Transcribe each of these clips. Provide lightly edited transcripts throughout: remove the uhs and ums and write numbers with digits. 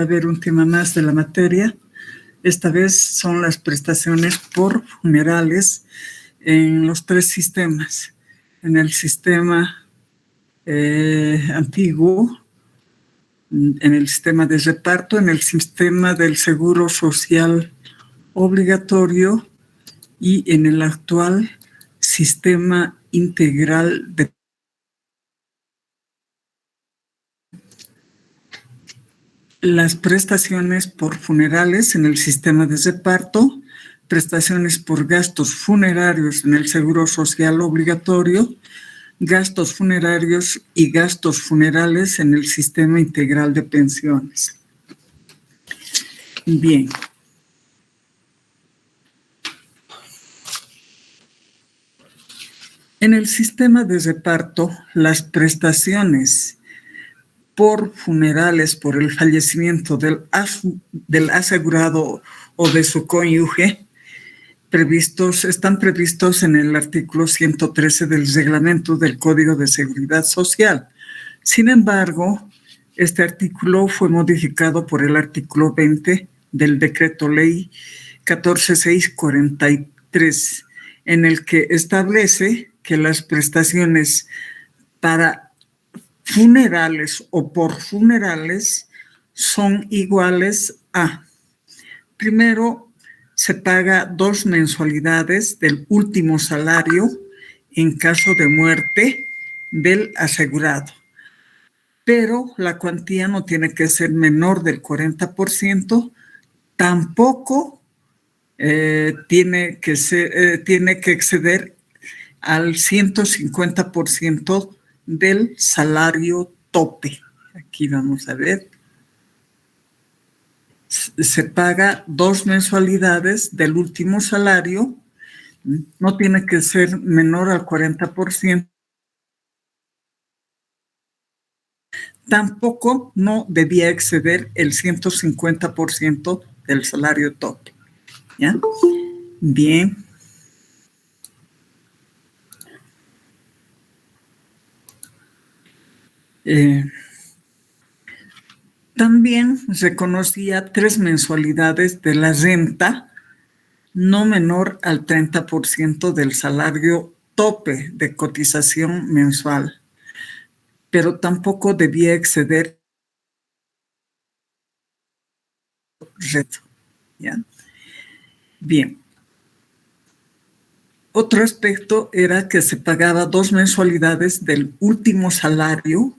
A ver, un tema más de la materia. Esta vez son las prestaciones por funerales en los tres sistemas. En el sistema antiguo, en el sistema de reparto, en el sistema del seguro social obligatorio y en el actual sistema integral de las prestaciones por funerales en el sistema de reparto, prestaciones por gastos funerarios en el seguro social obligatorio, gastos funerarios y gastos funerales en el sistema integral de pensiones. Bien. En el sistema de reparto, las prestaciones por funerales por el fallecimiento del asegurado o de su cónyuge están previstos en el artículo 113 del reglamento del Código de Seguridad Social. Sin embargo, este artículo fue modificado por el artículo 20 del Decreto Ley 14643, en el que establece que las prestaciones para funerales o por funerales son iguales a, primero, se paga 2 mensualidades del último salario en caso de muerte del asegurado, pero la cuantía no tiene que ser menor del 40%, tampoco tiene que exceder al 150% del salario tope. Aquí vamos a ver. Se paga 2 mensualidades del último salario, no tiene que ser menor al 40%, tampoco no debía exceder el 150% del salario tope. ¿Ya? Bien. También reconocía 3 mensualidades de la renta no menor al 30% del salario tope de cotización mensual, pero tampoco debía exceder reto. ¿Ya? Bien. Otro aspecto era que se pagaba 2 mensualidades del último salario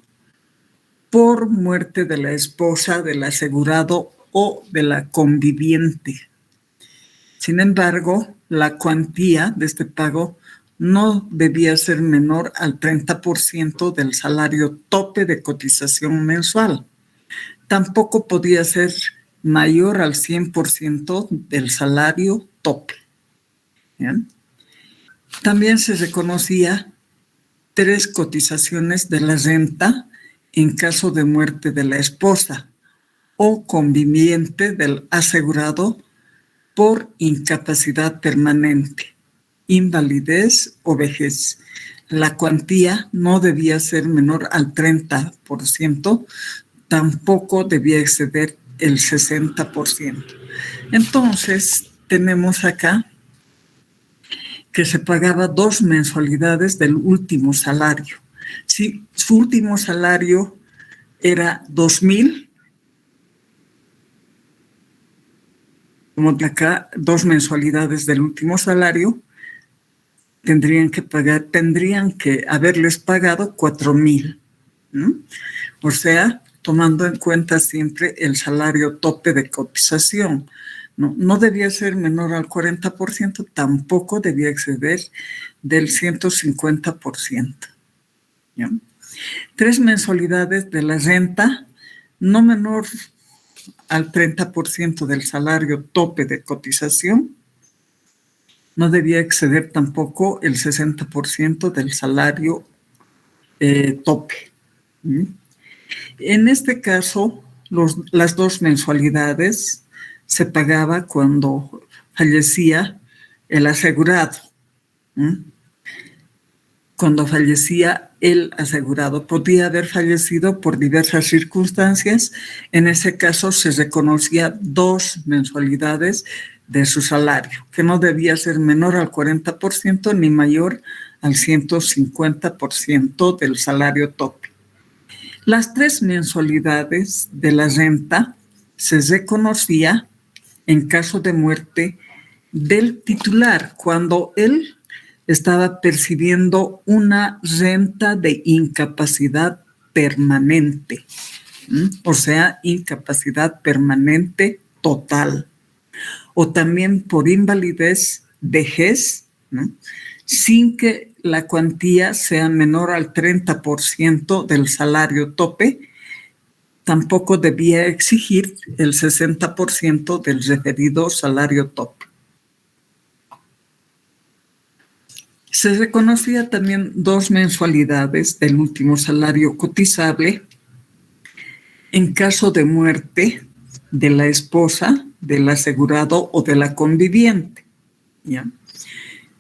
por muerte de la esposa del asegurado o de la conviviente. Sin embargo, la cuantía de este pago no debía ser menor al 30% del salario tope de cotización mensual. Tampoco podía ser mayor al 100% del salario tope. ¿Bien? También se reconocía 3 cotizaciones de la renta en caso de muerte de la esposa o conviviente del asegurado por incapacidad permanente, invalidez o vejez. La cuantía no debía ser menor al 30%, tampoco debía exceder el 60%. Entonces, tenemos acá que se pagaba 2 mensualidades del último salario. Si su último salario era 2,000, como de acá, 2 mensualidades del último salario, tendrían que haberles pagado 4,000. O sea, tomando en cuenta siempre el salario tope de cotización. No debía ser menor al 40%, tampoco debía exceder del 150%. ¿Ya? 3 mensualidades de la renta, no menor al 30% del salario tope de cotización, no debía exceder tampoco el 60% del salario tope. En este caso, las 2 mensualidades se pagaba cuando fallecía el asegurado. Cuando fallecía el asegurado podía haber fallecido por diversas circunstancias. En ese caso se reconocía 2 mensualidades de su salario, que no debía ser menor al 40% ni mayor al 150% del salario tope. Las 3 mensualidades de la renta se reconocía en caso de muerte del titular, cuando él estaba percibiendo una renta de incapacidad permanente, o sea, incapacidad permanente total, o también por invalidez, vejez, ¿no?, sin que la cuantía sea menor al 30% del salario tope. Tampoco debía exigir el 60% del referido salario tope. Se reconocía también 2 mensualidades del último salario cotizable en caso de muerte de la esposa, del asegurado o de la conviviente, ¿ya?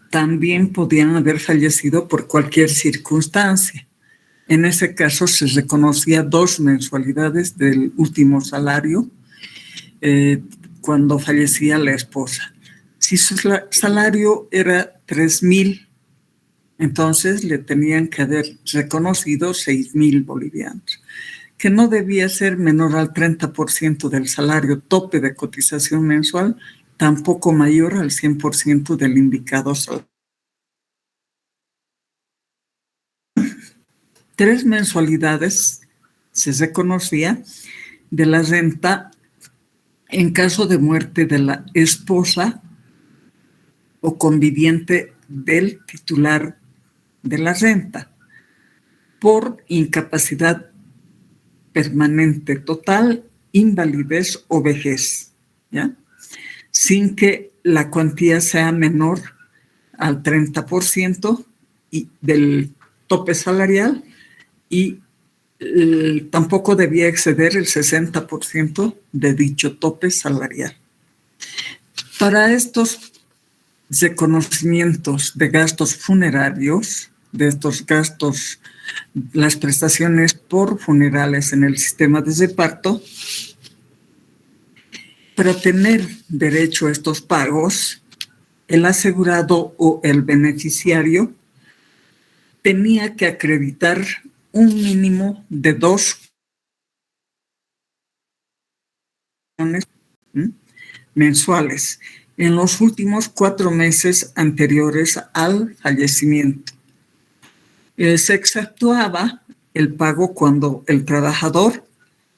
También podían haber fallecido por cualquier circunstancia. En ese caso se reconocía 2 mensualidades del último salario cuando fallecía la esposa. Si su salario era 3,000, entonces le tenían que haber reconocido 6,000 bolivianos, que no debía ser menor al 30% del salario tope de cotización mensual, tampoco mayor al 100% del indicado salario. 3 mensualidades se reconocía de la renta en caso de muerte de la esposa o conviviente del titular de la renta por incapacidad permanente total, invalidez o vejez, ¿ya?, sin que la cuantía sea menor al 30% del tope salarial y tampoco debía exceder el 60% de dicho tope salarial. Para estos reconocimientos de gastos funerarios, de estos gastos, las prestaciones por funerales en el sistema de reparto, para tener derecho a estos pagos, el asegurado o el beneficiario tenía que acreditar un mínimo de 2 mensuales en los últimos 4 meses anteriores al fallecimiento. Se exceptuaba el pago cuando el trabajador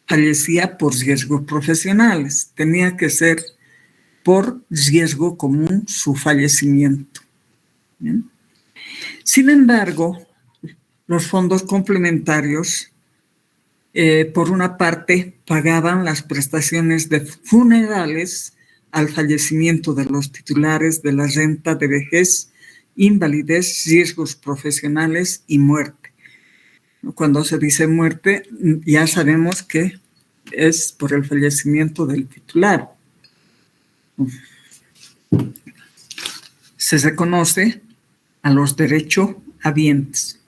fallecía por riesgos profesionales. Tenía que ser por riesgo común su fallecimiento. ¿Bien? Sin embargo, los fondos complementarios, por una parte, pagaban las prestaciones de funerales al fallecimiento de los titulares de la renta de vejez, invalidez, riesgos profesionales y muerte. Cuando se dice muerte, ya sabemos que es por el fallecimiento del titular. Se reconoce a los derechohabientes.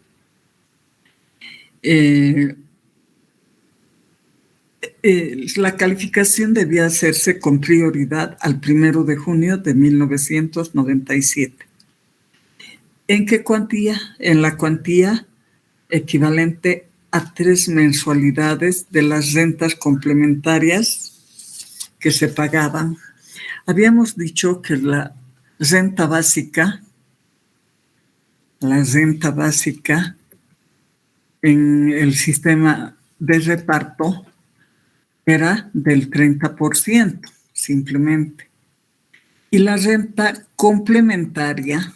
La calificación debía hacerse con prioridad al 1 de junio de 1997. ¿En qué cuantía? En la cuantía equivalente a 3 mensualidades de las rentas complementarias que se pagaban. Habíamos dicho que la renta básica en el sistema de reparto era del 30%, simplemente. Y la renta complementaria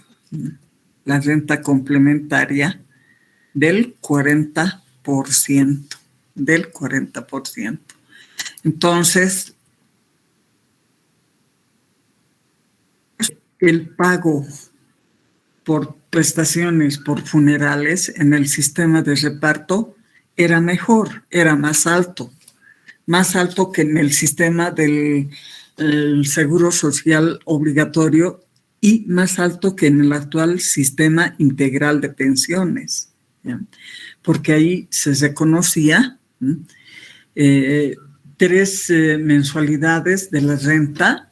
del 40%. Entonces, el pago por prestaciones por funerales en el sistema de reparto era mejor, era más alto que en el sistema del seguro social obligatorio y más alto que en el actual sistema integral de pensiones, ¿ya? Porque ahí se reconocía 3 mensualidades de la renta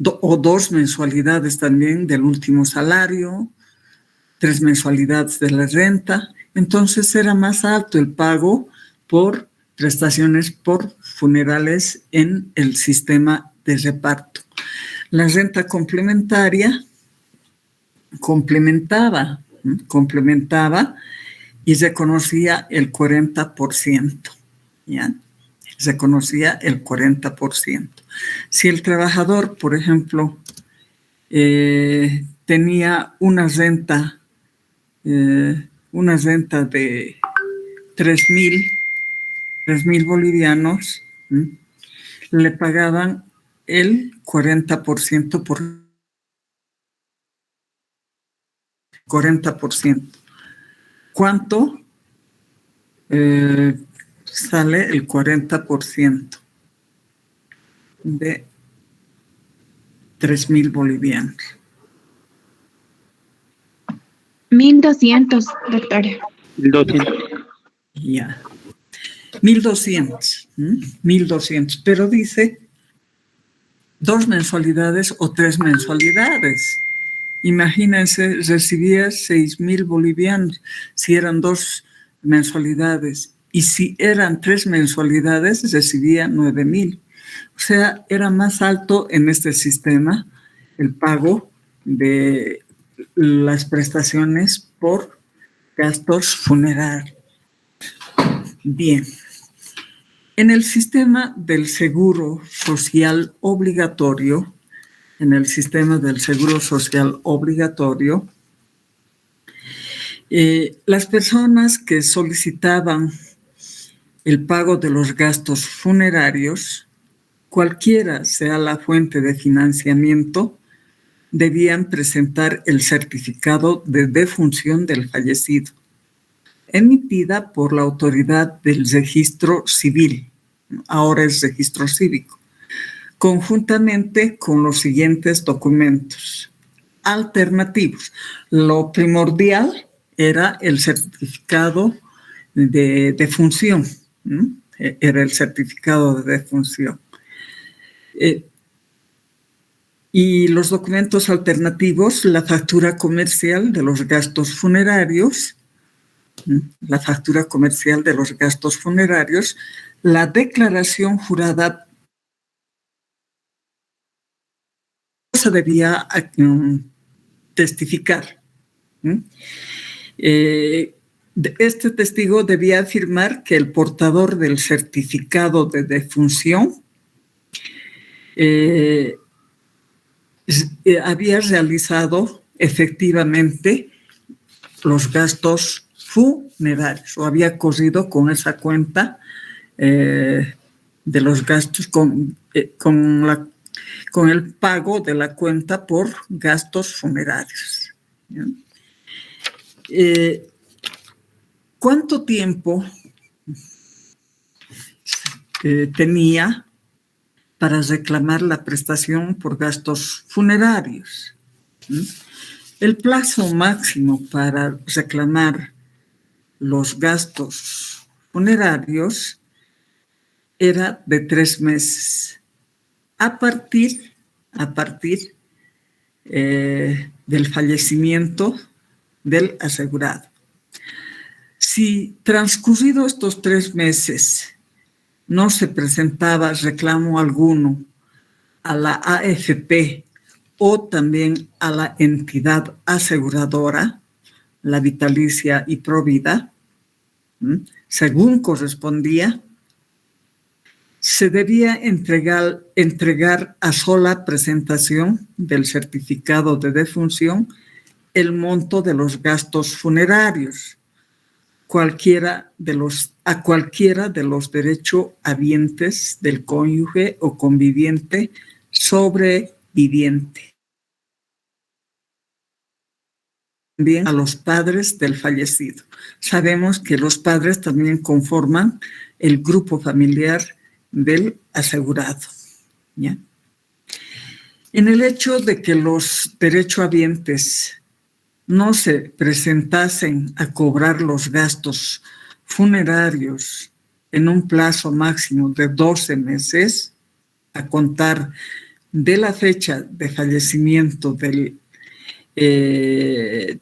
o 2 mensualidades también del último salario, 3 mensualidades de la renta. Entonces era más alto el pago por prestaciones por funerales en el sistema de reparto. La renta complementaria complementaba y reconocía el 40%, ¿ya? Reconocía el 40%. Si el trabajador, por ejemplo, tenía una renta de 3,000 bolivianos, le pagaban el 40% por 40%. ¿Cuánto sale el 40% de 3,000 bolivianos? 1.200, doctora. 1.200. Ya. 1,200. 1,200. Pero dice 2 mensualidades o 3 mensualidades. Imagínense, recibía 6,000 bolivianos si eran 2 mensualidades. Y si eran 3 mensualidades, recibía 9,000. O sea, era más alto en este sistema el pago de las prestaciones por gastos funerarios. Bien. En el sistema del seguro social obligatorio, las personas que solicitaban el pago de los gastos funerarios, cualquiera sea la fuente de financiamiento, debían presentar el certificado de defunción del fallecido, emitida por la autoridad del registro civil, ahora es registro cívico, conjuntamente con los siguientes documentos alternativos. Lo primordial era el certificado de defunción, era el certificado de defunción. Y los documentos alternativos, la factura comercial de los gastos funerarios, la declaración jurada se debía testificar. Este testigo debía afirmar que el portador del certificado de defunción había realizado efectivamente los gastos funerarios o había corrido con esa cuenta de los gastos con el pago de la cuenta por gastos funerarios. ¿Cuánto tiempo tenía para reclamar la prestación por gastos funerarios? El plazo máximo para reclamar los gastos funerarios era de 3 meses, a partir del fallecimiento del asegurado. Si transcurrido estos 3 meses no se presentaba reclamo alguno a la AFP o también a la entidad aseguradora, la vitalicia y provida, según correspondía, se debía entregar a sola presentación del certificado de defunción el monto de los gastos funerarios, a cualquiera de los derechohabientes del cónyuge o conviviente sobreviviente. También a los padres del fallecido. Sabemos que los padres también conforman el grupo familiar del asegurado, ¿ya? En el hecho de que los derechohabientes no se presentasen a cobrar los gastos funerarios en un plazo máximo de 12 meses, a contar de la fecha de fallecimiento del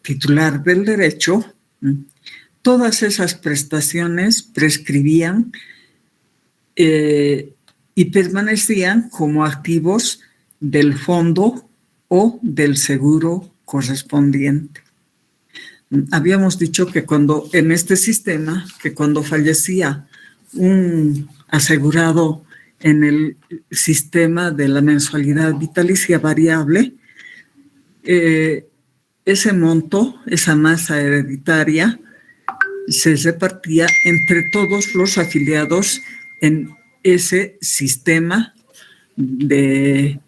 titular del derecho, todas esas prestaciones prescribían y permanecían como activos del fondo o del seguro correspondiente. Habíamos dicho que en este sistema, que cuando fallecía un asegurado en el sistema de la mensualidad vitalicia variable, ese monto, esa masa hereditaria, se repartía entre todos los afiliados en ese sistema de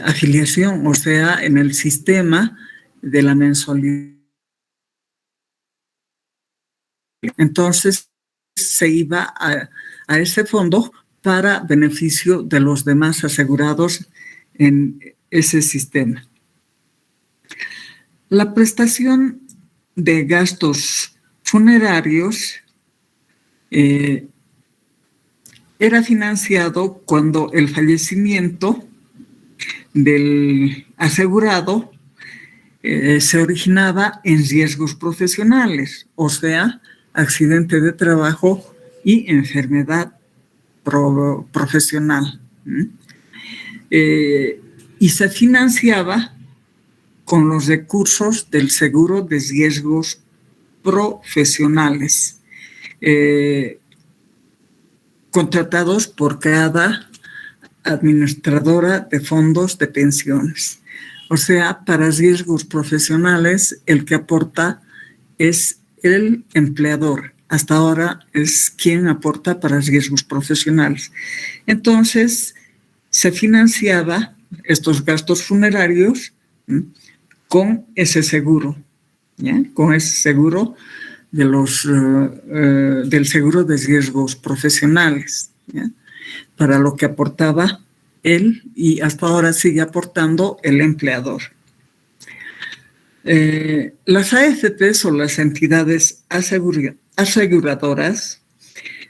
afiliación, o sea, en el sistema de la mensualidad. Entonces se iba a ese fondo para beneficio de los demás asegurados en ese sistema. La prestación de gastos funerarios era financiado cuando el fallecimiento del asegurado se originaba en riesgos profesionales, o sea, accidente de trabajo y enfermedad profesional. Y se financiaba con los recursos del seguro de riesgos profesionales, contratados por cada administradora de fondos de pensiones. O sea, para riesgos profesionales, el que aporta es el empleador. Hasta ahora es quien aporta para riesgos profesionales. Entonces, se financiaba estos gastos funerarios con ese seguro, ¿ya? Con ese seguro del seguro de riesgos profesionales, ¿ya? Para lo que aportaba él y hasta ahora sigue aportando el empleador. Las AFPs o las entidades aseguradoras,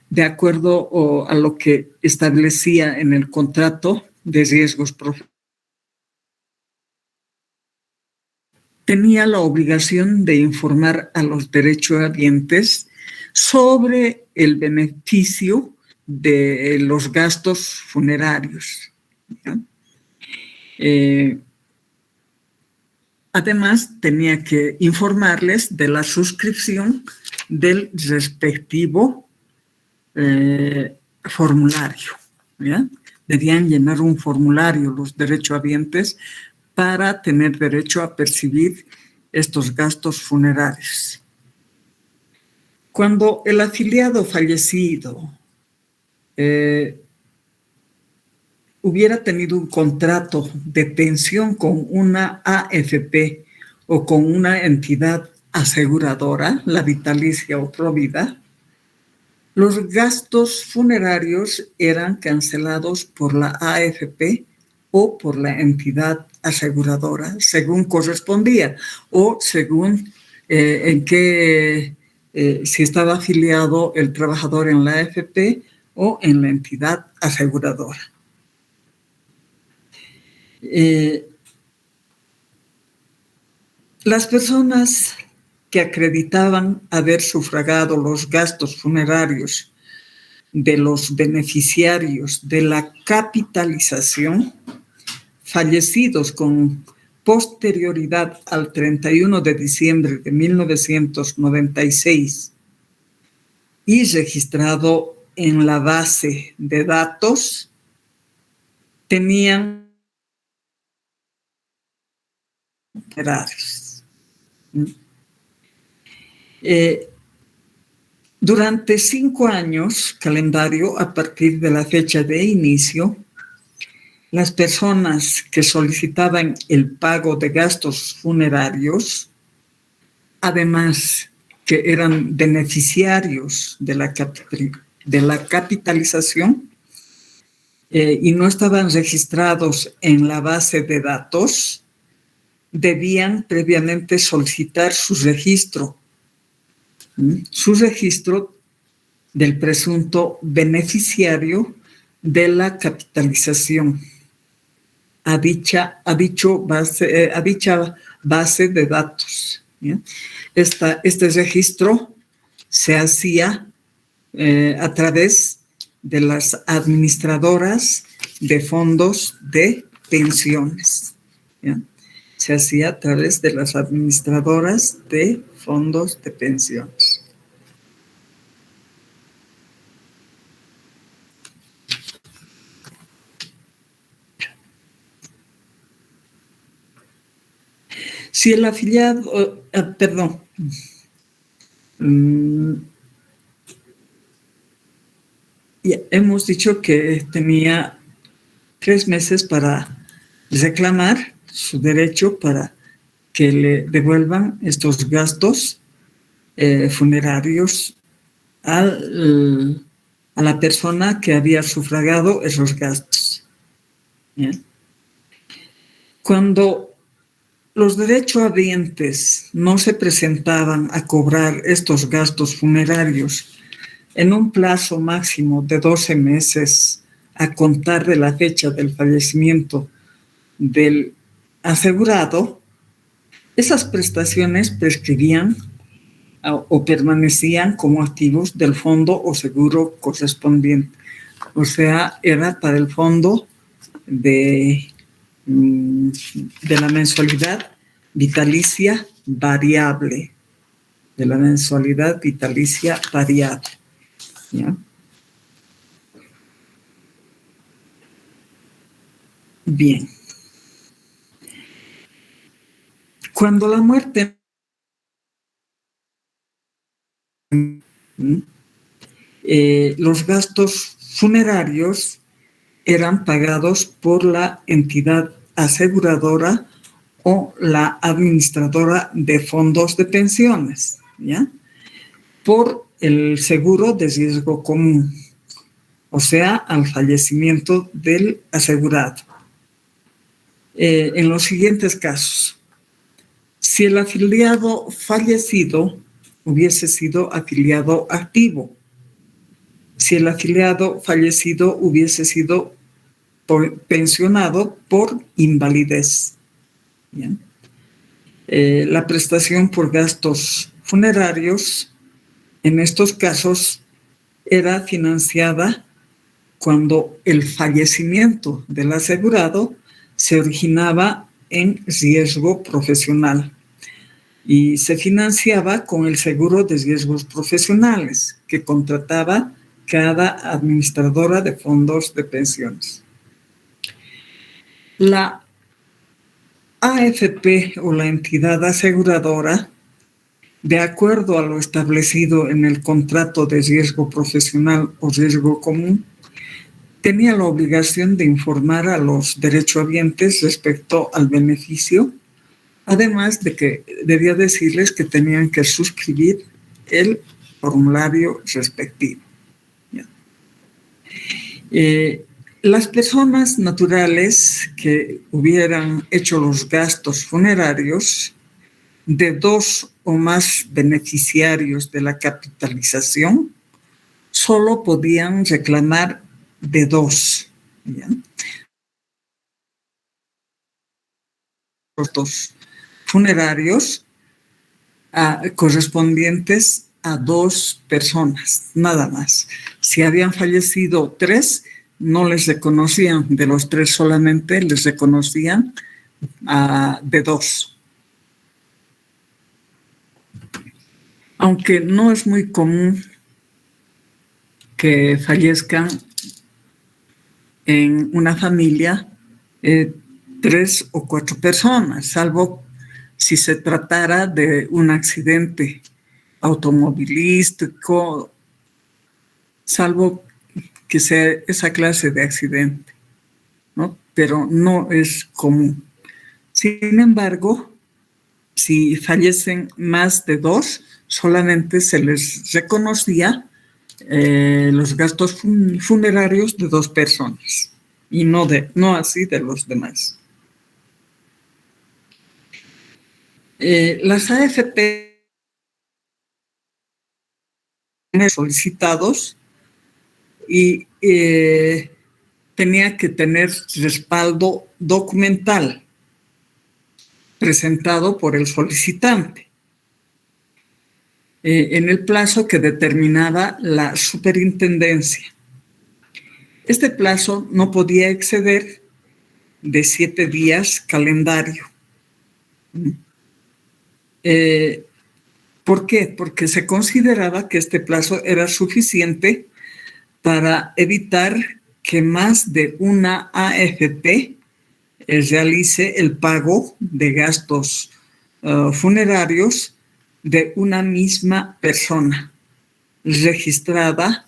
de acuerdo a lo que establecía en el contrato de riesgos profesionales, tenía la obligación de informar a los derechohabientes sobre el beneficio de los gastos funerarios. Además, tenía que informarles de la suscripción del respectivo formulario, ¿ya? Debían llenar un formulario los derechohabientes para tener derecho a percibir estos gastos funerarios. Cuando el afiliado fallecido hubiera tenido un contrato de pensión con una AFP o con una entidad aseguradora, la vitalicia o Provida, los gastos funerarios eran cancelados por la AFP o por la entidad aseguradora, según correspondía, o según si estaba afiliado el trabajador en la AFP o en la entidad aseguradora. Las personas que acreditaban haber sufragado los gastos funerarios de los beneficiarios de la capitalización fallecidos con posterioridad al 31 de diciembre de 1996 y registrado en la base de datos, tenían funerarios. Durante 5 años, calendario a partir de la fecha de inicio, las personas que solicitaban el pago de gastos funerarios, además que eran beneficiarios de la capitalización y no estaban registrados en la base de datos, debían previamente solicitar su registro del presunto beneficiario de la capitalización a dicha base de datos. ¿Bien? Este registro se hacía a través de las administradoras de fondos de pensiones. ¿Bien? Se hacía a través de las administradoras de fondos de pensiones. Si el afiliado, ya hemos dicho que tenía 3 meses para reclamar su derecho para que le devuelvan estos gastos funerarios a la persona que había sufragado esos gastos. ¿Bien? Cuando los derechohabientes no se presentaban a cobrar estos gastos funerarios en un plazo máximo de 12 meses a contar de la fecha del fallecimiento del asegurado, esas prestaciones prescribían o permanecían como activos del fondo o seguro correspondiente. O sea, era para el fondo de la mensualidad vitalicia variable. De la mensualidad vitalicia variable. ¿Ya? Bien. Cuando la muerte los gastos funerarios eran pagados por la entidad aseguradora o la administradora de fondos de pensiones, ¿ya? Por el seguro de riesgo común, o sea, al fallecimiento del asegurado. En los siguientes casos, si el afiliado fallecido hubiese sido afiliado activo, si el afiliado fallecido hubiese sido pensionado por invalidez. ¿Bien? La prestación por gastos funerarios, en estos casos, era financiada cuando el fallecimiento del asegurado se originaba en riesgo profesional y se financiaba con el seguro de riesgos profesionales que contrataba cada administradora de fondos de pensiones. La AFP o la entidad aseguradora, de acuerdo a lo establecido en el contrato de riesgo profesional o riesgo común, tenía la obligación de informar a los derechohabientes respecto al beneficio, además de que debía decirles que tenían que suscribir el formulario respectivo. Las personas naturales que hubieran hecho los gastos funerarios de 2 o más beneficiarios de la capitalización solo podían reclamar de 2. ¿Bien? Los 2 funerarios correspondientes a 2 personas, nada más. Si habían fallecido 3, no les reconocían, de los 3 solamente les reconocían de 2. Aunque no es muy común que fallezcan en una familia 3 o 4 personas, salvo si se tratara de un accidente automovilístico, salvo que sea esa clase de accidente, ¿no? Pero no es común. Sin embargo, si fallecen más de 2, solamente se les reconocía los gastos funerarios de 2 personas y no así de los demás. Las AFP solicitados y tenía que tener respaldo documental presentado por el solicitante en el plazo que determinaba la superintendencia. Este plazo no podía exceder de 7 días calendario. ¿Por qué? Porque se consideraba que este plazo era suficiente para evitar que más de una AFP realice el pago de gastos funerarios de una misma persona registrada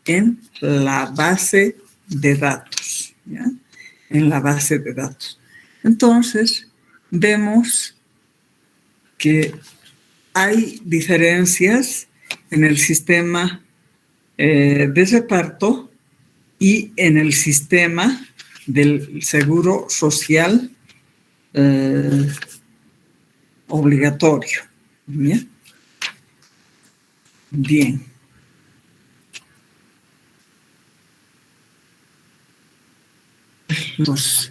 en la base de datos, ¿ya? En la base de datos. Entonces, vemos que hay diferencias en el sistema de reparto y en el sistema del seguro social obligatorio. ¿Bien? Bien. Los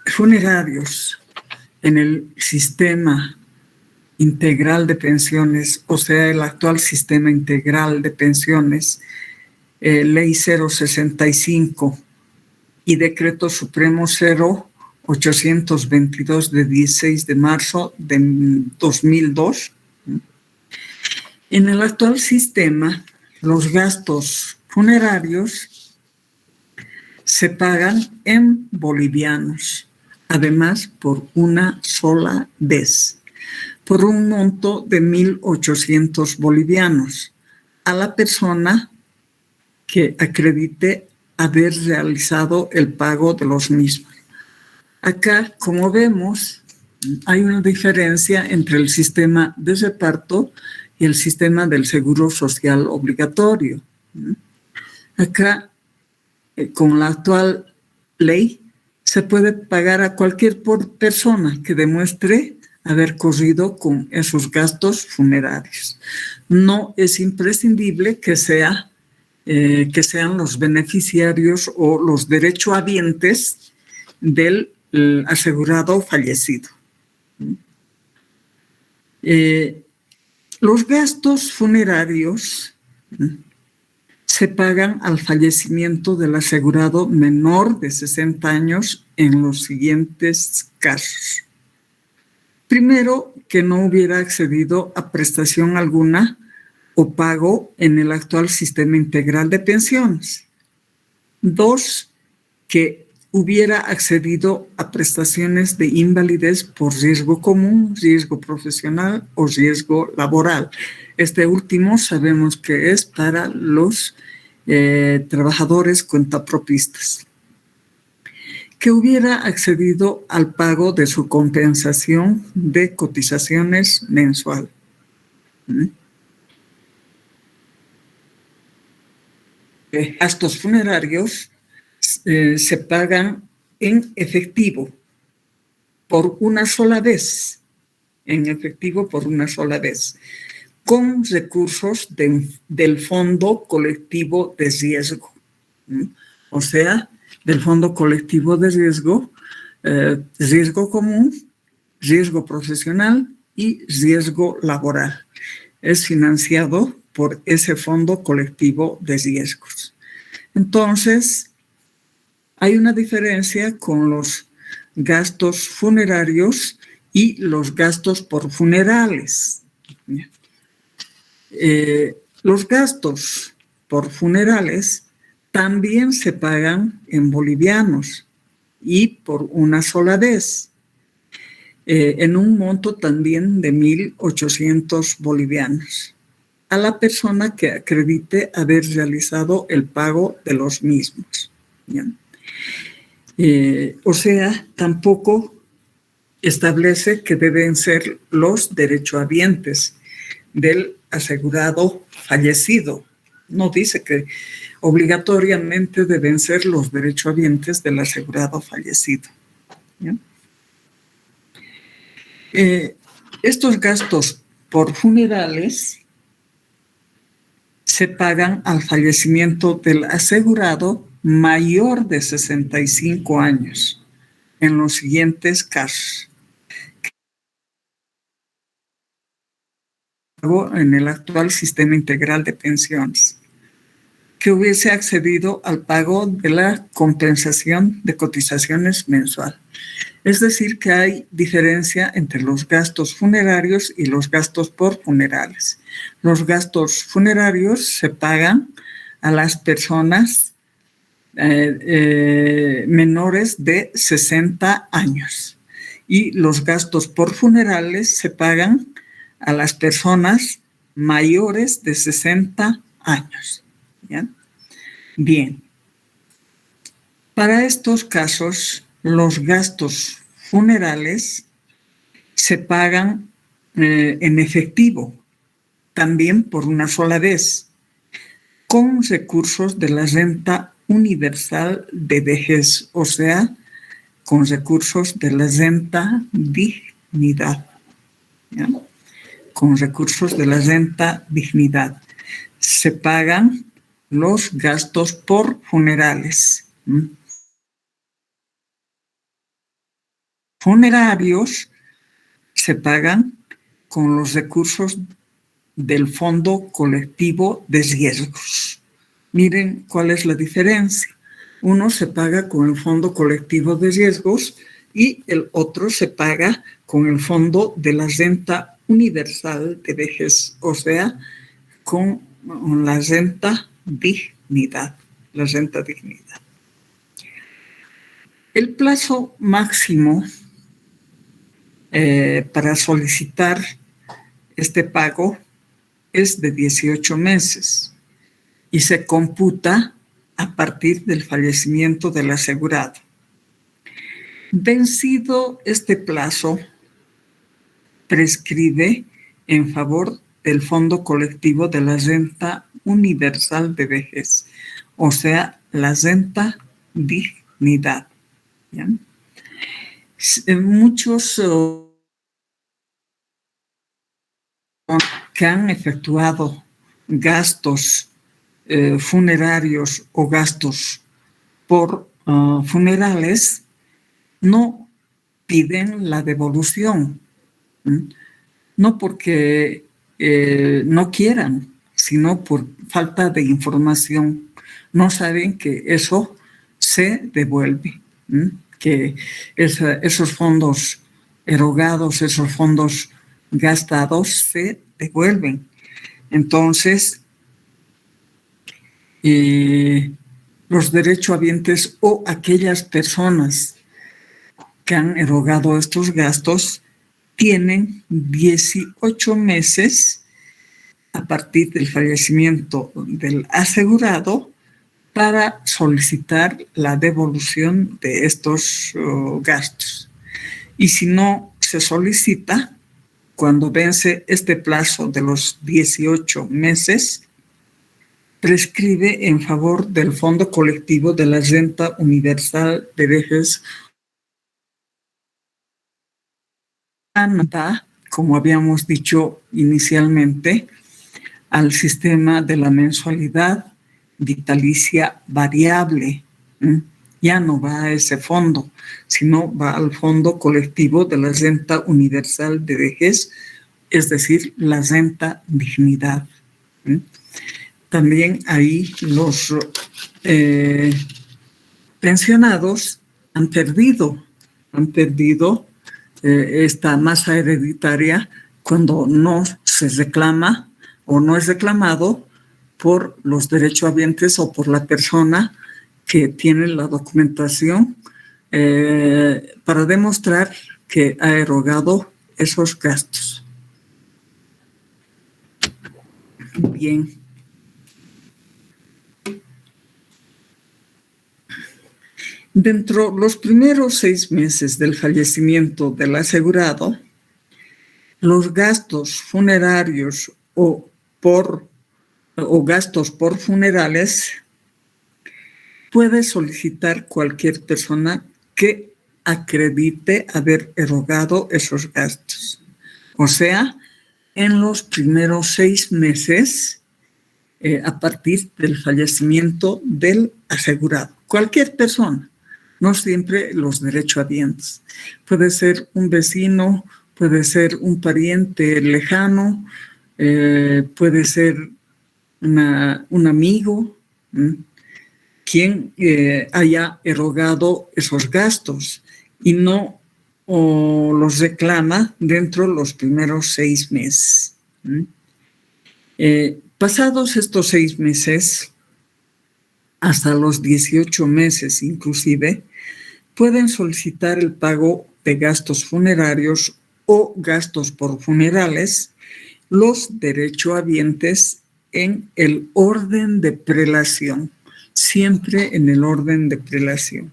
funerarios en el sistema integral de pensiones, o sea, el actual sistema integral de pensiones, Ley 065 y Decreto Supremo 0822 de 16 de marzo de 2002. En el actual sistema, los gastos funerarios se pagan en bolivianos, además por una sola vez, por un monto de 1.800 bolivianos a la persona que acredite haber realizado el pago de los mismos. Acá, como vemos, hay una diferencia entre el sistema de reparto y el sistema del seguro social obligatorio. Acá, con la actual ley, se puede pagar a cualquier persona que demuestre haber corrido con esos gastos funerarios. No es imprescindible que sean los beneficiarios o los derechohabientes del asegurado fallecido. Los gastos funerarios se pagan al fallecimiento del asegurado menor de 60 años en los siguientes casos. Primero, que no hubiera accedido a prestación alguna o pago en el actual sistema integral de pensiones. 2, que hubiera accedido a prestaciones de invalidez por riesgo común, riesgo profesional o riesgo laboral. Este último sabemos que es para los trabajadores cuentapropistas. Que hubiera accedido al pago de su compensación de cotizaciones mensual. Gastos funerarios se pagan en efectivo por una sola vez, con recursos del Fondo Colectivo de Riesgo, o sea, del Fondo Colectivo de Riesgo, riesgo común, riesgo profesional y riesgo laboral. Es financiado por ese Fondo Colectivo de Riesgos. Entonces, hay una diferencia con los gastos funerarios y los gastos por funerales. Los gastos por funerales también se pagan en bolivianos y por una sola vez, en un monto también de 1.800 bolivianos, a la persona que acredite haber realizado el pago de los mismos. O sea, tampoco establece que deben ser los derechohabientes del asegurado fallecido. No dice que obligatoriamente deben ser los derechohabientes del asegurado fallecido. Estos gastos por funerales se pagan al fallecimiento del asegurado mayor de 65 años en los siguientes casos. En el actual sistema integral de pensiones, que hubiese accedido al pago de la compensación de cotizaciones mensual. Es decir, que hay diferencia entre los gastos funerarios y los gastos por funerales. Los gastos funerarios se pagan a las personas menores de 60 años y los gastos por funerales se pagan a las personas mayores de 60 años. ¿Ya? Bien. Para estos casos, los gastos funerales se pagan en efectivo, también por una sola vez, con recursos de la renta universal de vejez, o sea, con recursos de la renta dignidad. ¿Ya? Con recursos de la renta dignidad. Se pagan los gastos por funerales. Funerarios se pagan con los recursos del Fondo Colectivo de Riesgos. Miren cuál es la diferencia. Uno se paga con el Fondo Colectivo de Riesgos y el otro se paga con el Fondo de la Renta Universal de Vejez, o sea, con la renta dignidad. La renta dignidad. El plazo máximo para solicitar este pago es de 18 meses y se computa a partir del fallecimiento del asegurado. Vencido este plazo, prescribe en favor del Fondo Colectivo de la Renta Universal de Vejez, o sea, la renta dignidad. ¿Ya? Muchos que han efectuado gastos funerarios o gastos por funerales no piden la devolución, no porque no quieran, sino por falta de información. No saben que eso se devuelve, que esos fondos erogados, esos fondos gastados se devuelven. Entonces, los derechohabientes o aquellas personas que han erogado estos gastos tienen 18 meses a partir del fallecimiento del asegurado para solicitar la devolución de estos gastos. Y si no se solicita, cuando vence este plazo de los 18 meses, prescribe en favor del Fondo Colectivo de la Renta Universal de Vejez, como habíamos dicho inicialmente, al sistema de la mensualidad vitalicia variable. Ya no va a ese fondo, sino va al Fondo Colectivo de la Renta Universal de Vejez, es decir, la renta dignidad. También ahí los pensionados han perdido esta masa hereditaria cuando no se reclama o no es reclamado por los derechohabientes o por la persona que tiene la documentación para demostrar que ha erogado esos gastos. Bien. Dentro de los primeros 6 meses del fallecimiento del asegurado, los gastos funerarios o gastos por funerales puede solicitar cualquier persona que acredite haber erogado esos gastos. O sea, en los primeros 6 meses a partir del fallecimiento del asegurado. Cualquier persona, no siempre los derechohabientes. Puede ser un vecino, puede ser un pariente lejano, puede ser un amigo, quien haya erogado esos gastos y no los reclama dentro de los primeros 6 meses. Pasados estos 6 meses, hasta los 18 meses inclusive, pueden solicitar el pago de gastos funerarios o gastos por funerales los derechohabientes en el orden de prelación, siempre en el orden de prelación.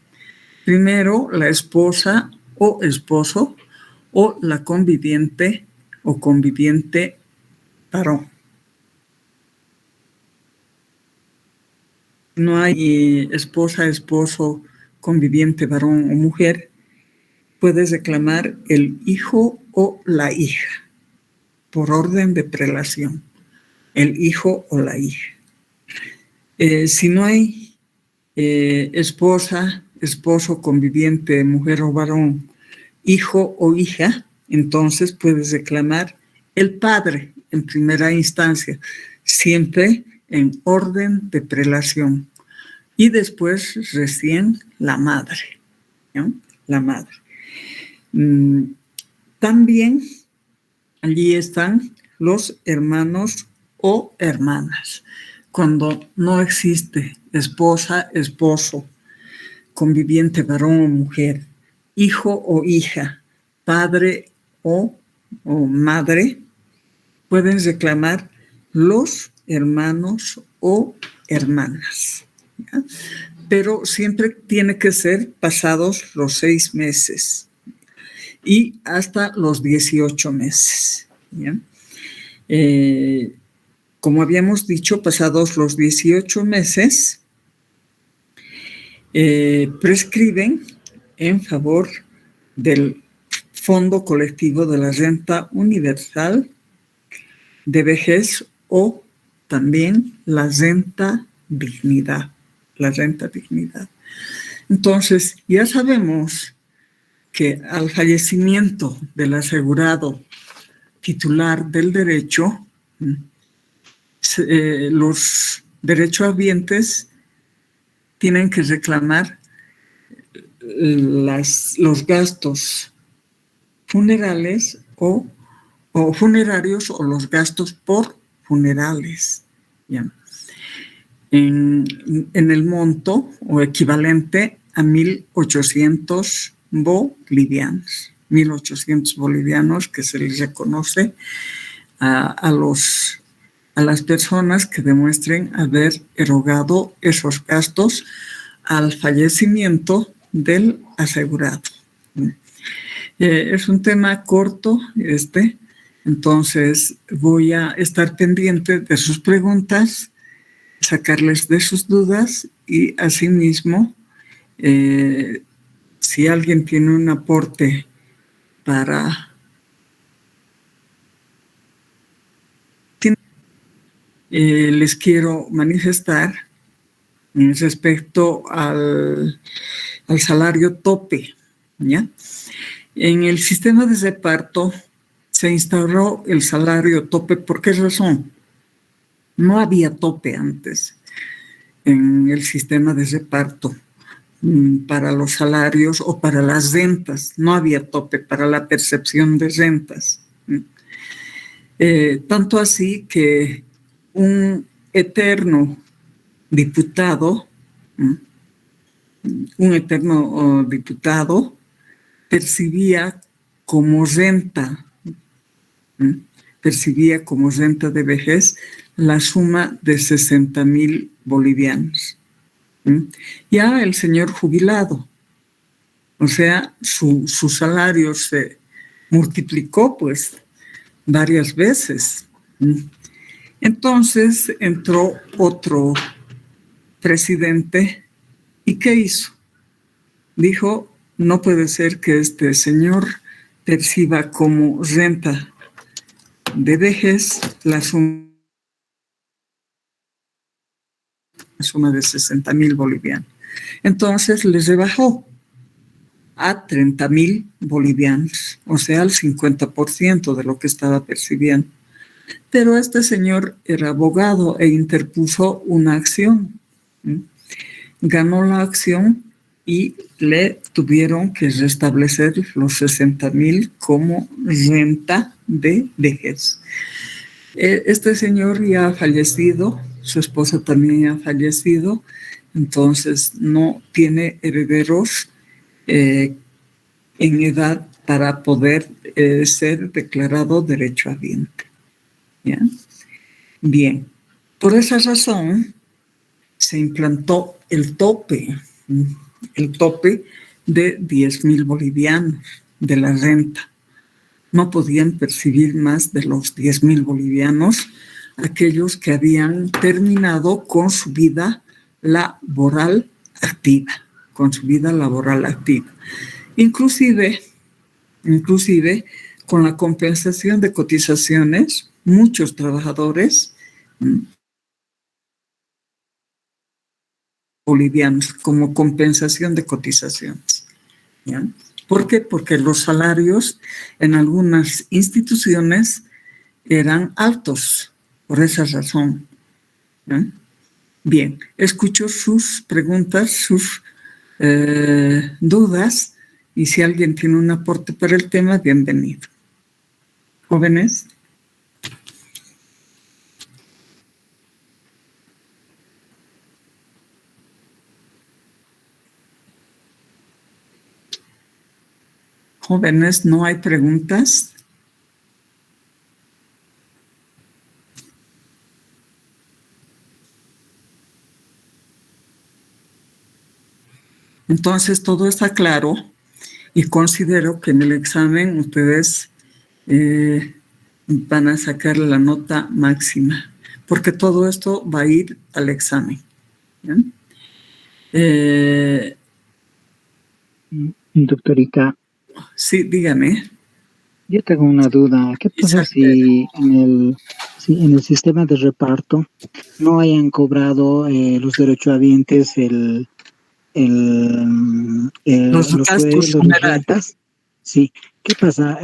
Primero, la esposa o esposo o la conviviente o conviviente varón. No hay esposa, esposo, conviviente varón o mujer, puedes reclamar el hijo o la hija, por orden de prelación, el hijo o la hija. Si no hay esposa, esposo, conviviente, mujer o varón, hijo o hija, entonces puedes reclamar el padre en primera instancia, siempre en orden de prelación. Y después recién la madre, ¿no? La madre. También allí están los hermanos o hermanas. Cuando no existe esposa, esposo, conviviente varón o mujer, hijo o hija, padre o madre, pueden reclamar los hermanos o hermanas, ¿ya? Pero siempre tiene que ser pasados los 6 meses y hasta los 18 meses, ¿ya? Como habíamos dicho, pasados los 18 meses, prescriben en favor del Fondo Colectivo de la Renta Universal de Vejez o también la renta dignidad. La renta dignidad. Entonces, ya sabemos que al fallecimiento del asegurado titular del derecho, los derechohabientes tienen que reclamar los gastos funerales o funerarios o los gastos por funerales, ¿ya? En el monto o equivalente a 1.800 bolivianos. 1.800 bolivianos que se les reconoce a las personas que demuestren haber erogado esos gastos al fallecimiento del asegurado. Es un tema corto entonces voy a estar pendiente de sus preguntas, sacarles de sus dudas y asimismo, si alguien tiene un aporte para les quiero manifestar respecto al salario tope, ¿ya? En el sistema de reparto se instauró el salario tope. ¿Por qué razón? No había tope antes en el sistema de reparto para los salarios o para las rentas. No había tope para la percepción de rentas. Tanto así que un eterno diputado percibía como renta de vejez la suma de 60,000 bolivianos. Ya el señor jubilado, o sea, su salario se multiplicó pues varias veces. Entonces entró otro presidente y ¿qué hizo? Dijo, no puede ser que este señor perciba como renta de vejez la suma de 60,000 bolivianos. Entonces les rebajó a 30,000 bolivianos, o sea, al 50% de lo que estaba percibiendo. Pero este señor era abogado e interpuso una acción. Ganó la acción y le tuvieron que restablecer los 60,000 como renta de vejez. Este señor ya ha fallecido, su esposa también ha fallecido, entonces no tiene herederos en edad para poder ser declarado derechohabiente. ¿Ya? Bien, por esa razón se implantó el tope de 10,000 bolivianos de la renta. No podían percibir más de los 10,000 bolivianos aquellos que habían terminado con su vida laboral activa, Inclusive, con la compensación de cotizaciones, muchos trabajadores bolivianos como compensación de cotizaciones. ¿Ya? ¿Por qué? Porque los salarios en algunas instituciones eran altos, por esa razón. ¿Ya? Bien, escucho sus preguntas, sus dudas, y si alguien tiene un aporte para el tema, bienvenido. Jóvenes. Jóvenes, ¿no hay preguntas? Entonces, todo está claro y considero que en el examen ustedes van a sacar la nota máxima, porque todo esto va a ir al examen. Doctorita. Sí, dígame. Yo tengo una duda. ¿Qué pasa si en el sistema de reparto no hayan cobrado los derechohabientes los rentas? Sí. ¿Qué pasa?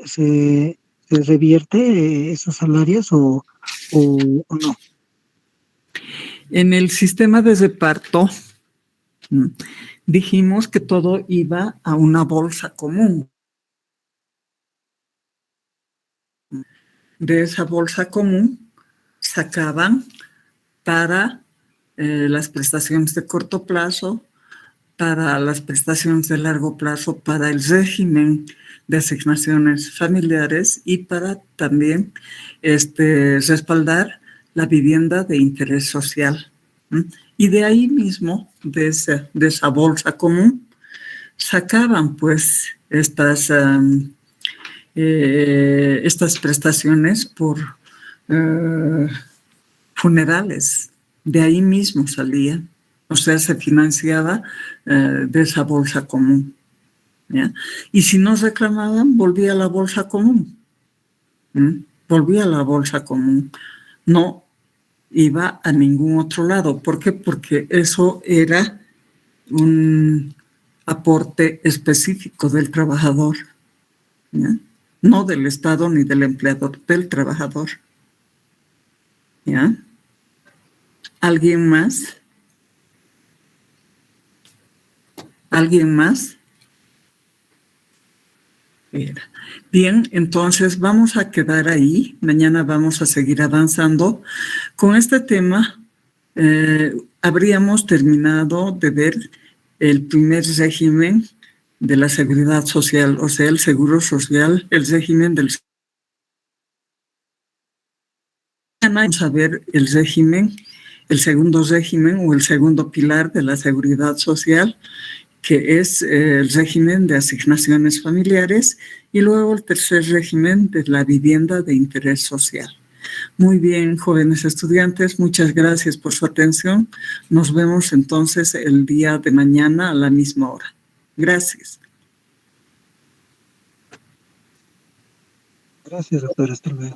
¿Se revierte esos salarios o no? En el sistema de reparto dijimos que todo iba a una bolsa común. De esa bolsa común sacaban para las prestaciones de corto plazo, para las prestaciones de largo plazo, para el régimen de asignaciones familiares y para también respaldar la vivienda de interés social. Y de ahí mismo, de esa bolsa común, sacaban pues estas prestaciones por funerales. De ahí mismo salía. O sea, se financiaba de esa bolsa común. ¿Ya? Y si no reclamaban, volvía a la bolsa común. Volvía a la bolsa común. No iba a ningún otro lado. ¿Por qué? Porque eso era un aporte específico del trabajador. ¿Ya? No del Estado ni del empleador, del trabajador. ¿Ya? ¿Alguien más? ¿Alguien más? Bien, entonces vamos a quedar ahí. Mañana vamos a seguir avanzando. Con este tema habríamos terminado de ver el primer régimen de la seguridad social, o sea, el seguro social, el régimen del... Vamos a ver el régimen, el segundo régimen o el segundo pilar de la seguridad social, que es el régimen de asignaciones familiares, y luego el tercer régimen de la vivienda de interés social. Muy bien, jóvenes estudiantes, muchas gracias por su atención. Nos vemos entonces el día de mañana a la misma hora. Gracias. Gracias, doctora. Hasta luego.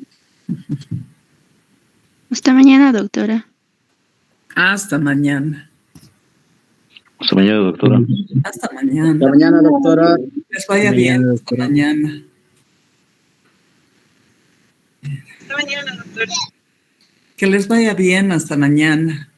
Hasta mañana, doctora. Hasta mañana. Hasta mañana, doctora. Hasta mañana. Hasta mañana, doctora. Les vaya bien. Hasta mañana. Hasta mañana, doctora. Que les vaya bien. Hasta mañana.